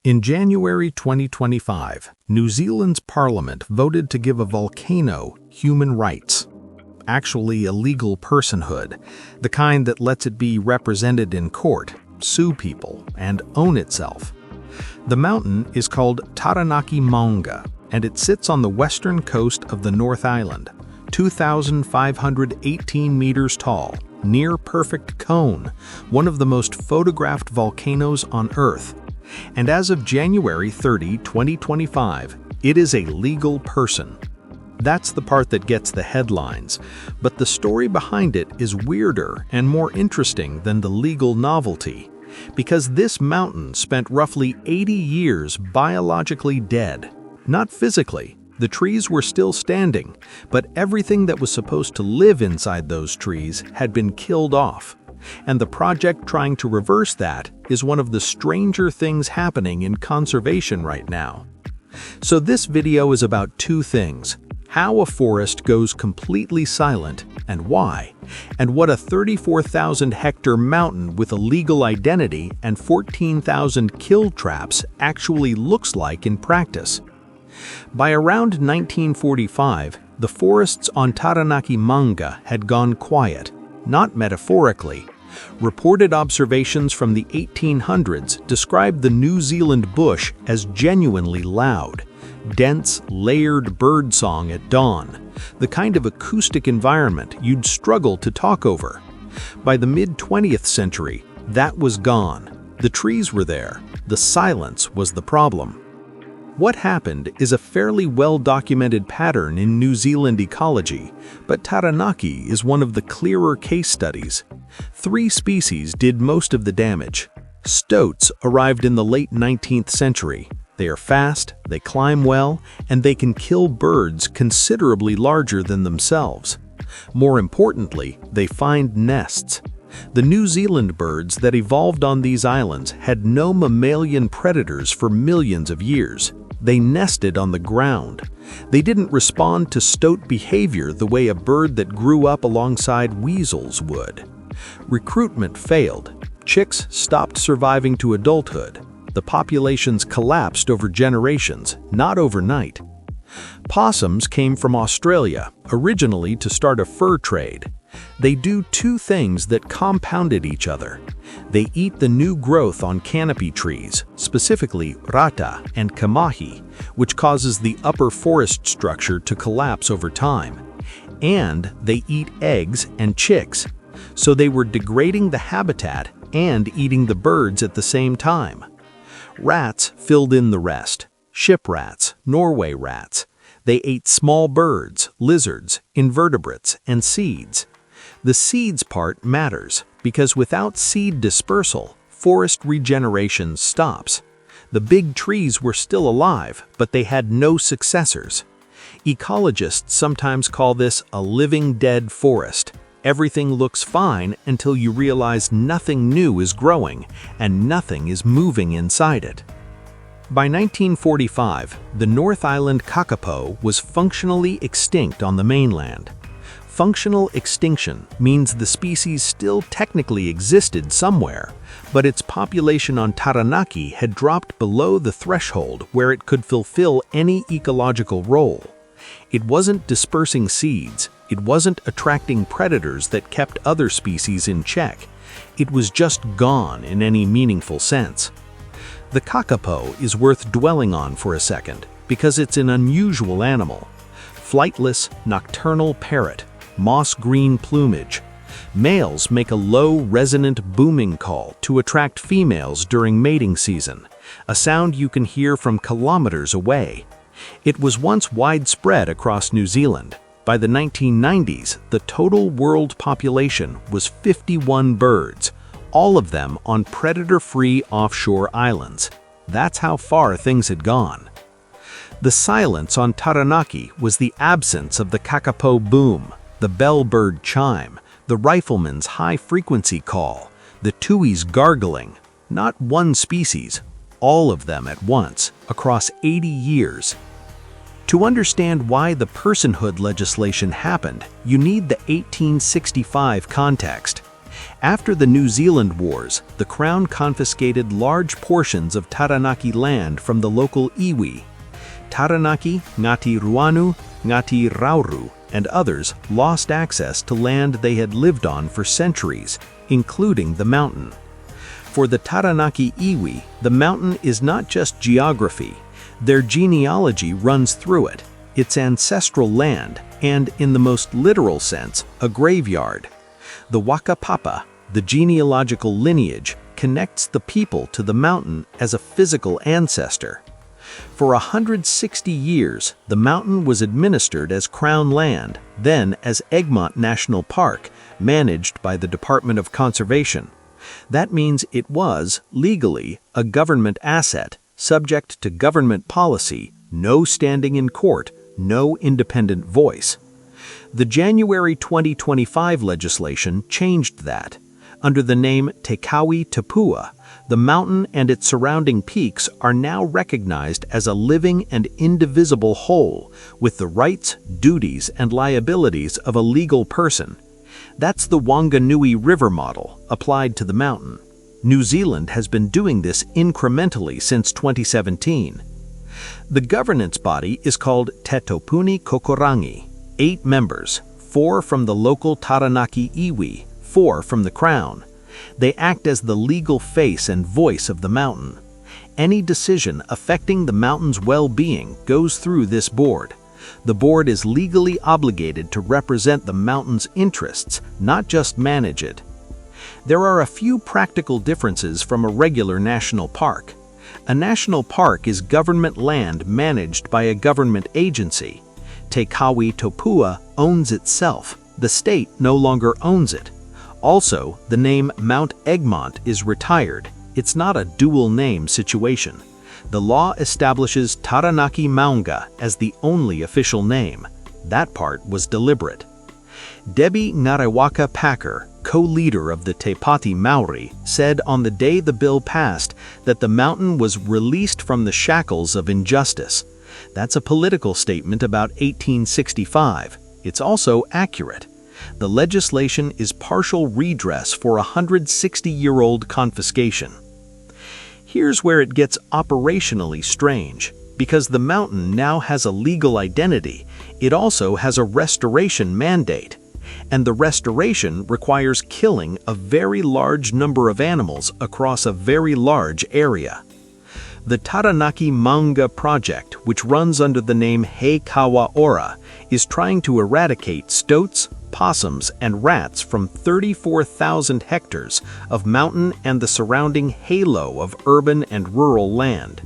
In January 2025, New Zealand's parliament voted to give a volcano human rights. Actually, a legal personhood, the kind that lets it be represented in court, sue people, and own itself. The mountain is called Taranaki Maunga, and it sits on the western coast of the North Island, 2,518 meters tall, near perfect cone, one of the most photographed volcanoes on Earth. And as of January 30, 2025, it is a legal person. That's the part that gets the headlines, but the story behind it is weirder and more interesting than the legal novelty, because this mountain spent roughly 80 years biologically dead. Not physically, the trees were still standing, but everything that was supposed to live inside those trees had been killed off. And the project trying to reverse that is one of the stranger things happening in conservation right now. So this video is about two things: how a forest goes completely silent and why, and what a 34,000-hectare mountain with a legal identity and 14,000 kill traps actually looks like in practice. By around 1945, the forests on Taranaki Maunga had gone quiet, not metaphorically. Reported observations from the 1800s described the New Zealand bush as genuinely loud, dense, layered birdsong at dawn, the kind of acoustic environment you'd struggle to talk over. By the mid-20th century, that was gone. The trees were there. The silence was the problem. What happened is a fairly well-documented pattern in New Zealand ecology, but Taranaki is one of the clearer case studies. 3 species did most of the damage. Stoats arrived in the late 19th century. They are fast, they climb well, and they can kill birds considerably larger than themselves. More importantly, they find nests. The New Zealand birds that evolved on these islands had no mammalian predators for millions of years. They nested on the ground. They didn't respond to stoat behavior the way a bird that grew up alongside weasels would. Recruitment failed. Chicks stopped surviving to adulthood. The populations collapsed over generations, not overnight. Possums came from Australia, originally to start a fur trade. They do 2 things that compounded each other. They eat the new growth on canopy trees, specifically rata and kamahi, which causes the upper forest structure to collapse over time. And they eat eggs and chicks. So they were degrading the habitat and eating the birds at the same time. Rats filled in the rest. Ship rats, Norway rats. They ate small birds, lizards, invertebrates, and seeds. The seeds part matters because without seed dispersal, forest regeneration stops. The big trees were still alive, but they had no successors. Ecologists sometimes call this a living dead forest. Everything looks fine until you realize nothing new is growing and nothing is moving inside it. By 1945, the North Island kakapo was functionally extinct on the mainland. Functional extinction means the species still technically existed somewhere, but its population on Taranaki had dropped below the threshold where it could fulfill any ecological role. It wasn't dispersing seeds. It wasn't attracting predators that kept other species in check. It was just gone in any meaningful sense. The kakapo is worth dwelling on for a second because it's an unusual animal. Flightless, nocturnal parrot, moss-green plumage. Males make a low, resonant booming call to attract females during mating season, a sound you can hear from kilometers away. It was once widespread across New Zealand. By the 1990s, the total world population was 51 birds, all of them on predator-free offshore islands. That's how far things had gone. The silence on Taranaki was the absence of the kakapo boom, the bellbird chime, the rifleman's high-frequency call, the tui's gargling. Not one species, all of them at once, across 80 years. To understand why the personhood legislation happened, you need the 1865 context. After the New Zealand Wars, the Crown confiscated large portions of Taranaki land from the local iwi. Taranaki, Ngati Ruanu, Ngati Rauru, and others lost access to land they had lived on for centuries, including the mountain. For the Taranaki iwi, the mountain is not just geography. Their genealogy runs through it, its ancestral land, and, in the most literal sense, a graveyard. The Wakapapa, the genealogical lineage, connects the people to the mountain as a physical ancestor. For 160 years, the mountain was administered as Crown land, then as Egmont National Park, managed by the Department of Conservation. That means it was, legally, a government asset, subject to government policy, no standing in court, no independent voice. The January 2025 legislation changed that. Under the name Te Kawi Tapua, the mountain and its surrounding peaks are now recognized as a living and indivisible whole, with the rights, duties, and liabilities of a legal person. That's the Wanganui River model applied to the mountain. New Zealand has been doing this incrementally since 2017. The governance body is called Te Topuni Kokorangi, 8 members, 4 from the local Taranaki iwi, 4 from the Crown. They act as the legal face and voice of the mountain. Any decision affecting the mountain's well-being goes through this board. The board is legally obligated to represent the mountain's interests, not just manage it. There are a few practical differences from a regular national park. A national park is government land managed by a government agency. Te Kawi Tapua owns itself. The state no longer owns it. Also, the name Mount Egmont is retired. It's not a dual name situation. The law establishes Taranaki Maunga as the only official name. That part was deliberate. Debbie Ngarewaka Packer, co-leader of the Te Pāti Maori, said on the day the bill passed that the mountain was released from the shackles of injustice. That's a political statement about 1865. It's also accurate. The legislation is partial redress for a 160-year-old confiscation. Here's where it gets operationally strange. Because the mountain now has a legal identity, it also has a restoration mandate. And the restoration requires killing a very large number of animals across a very large area. The Taranaki Maunga Project, which runs under the name He Kawa Ora, is trying to eradicate stoats, possums, and rats from 34,000 hectares of mountain and the surrounding halo of urban and rural land.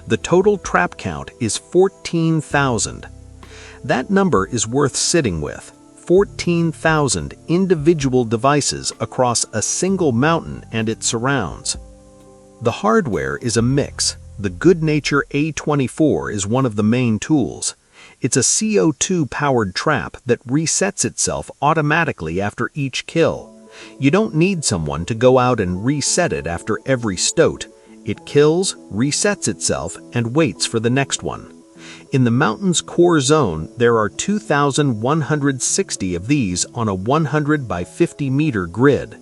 The total trap count is 14,000. That number is worth sitting with. 14,000 individual devices across a single mountain and its surrounds. The hardware is a mix. The Goodnature A24 is one of the main tools. It's a CO2-powered trap that resets itself automatically after each kill. You don't need someone to go out and reset it after every stoat. It kills, resets itself, and waits for the next one. In the mountain's core zone, there are 2,160 of these on a 100 by 50 meter grid.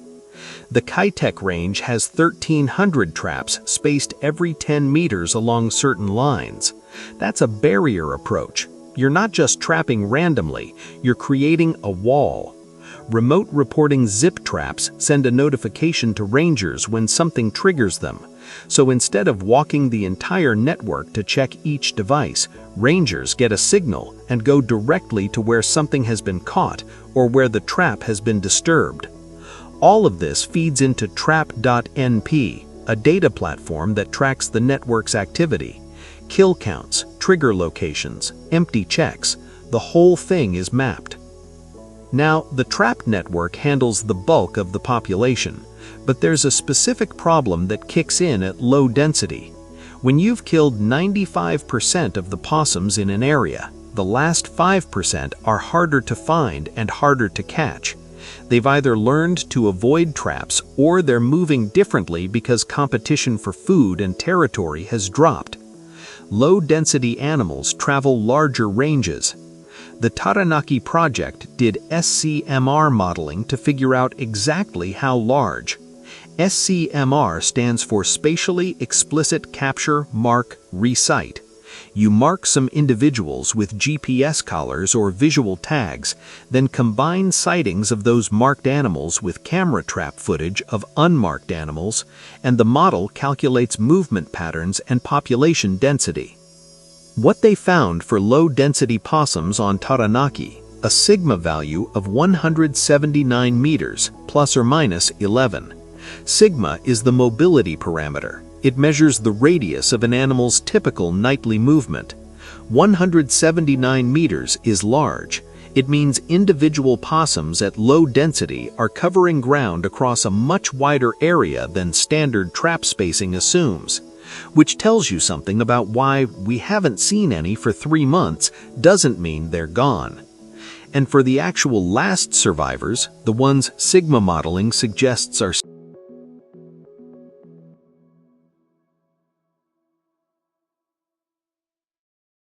The Kaitek range has 1,300 traps spaced every 10 meters along certain lines. That's a barrier approach. You're not just trapping randomly, you're creating a wall. Remote reporting zip traps send a notification to rangers when something triggers them. So instead of walking the entire network to check each device, rangers get a signal and go directly to where something has been caught or where the trap has been disturbed. All of this feeds into trap.np, a data platform that tracks the network's activity. Kill counts, trigger locations, empty checks, the whole thing is mapped. Now, the trap network handles the bulk of the population, but there's a specific problem that kicks in at low density. When you've killed 95% of the possums in an area, the last 5% are harder to find and harder to catch. They've either learned to avoid traps or they're moving differently because competition for food and territory has dropped. Low-density animals travel larger ranges. The Taranaki project did SCMR modeling to figure out exactly how large. SCMR stands for Spatially Explicit Capture, Mark, Recite. You mark some individuals with GPS collars or visual tags, then combine sightings of those marked animals with camera trap footage of unmarked animals, and the model calculates movement patterns and population density. What they found for low-density possums on Taranaki, a sigma value of 179 meters, plus or minus 11. Sigma is the mobility parameter. It measures the radius of an animal's typical nightly movement. 179 meters is large. It means individual possums at low density are covering ground across a much wider area than standard trap spacing assumes, which tells you something about why we haven't seen any for 3 months doesn't mean they're gone. And for the actual last survivors, the ones Sigma modeling suggests are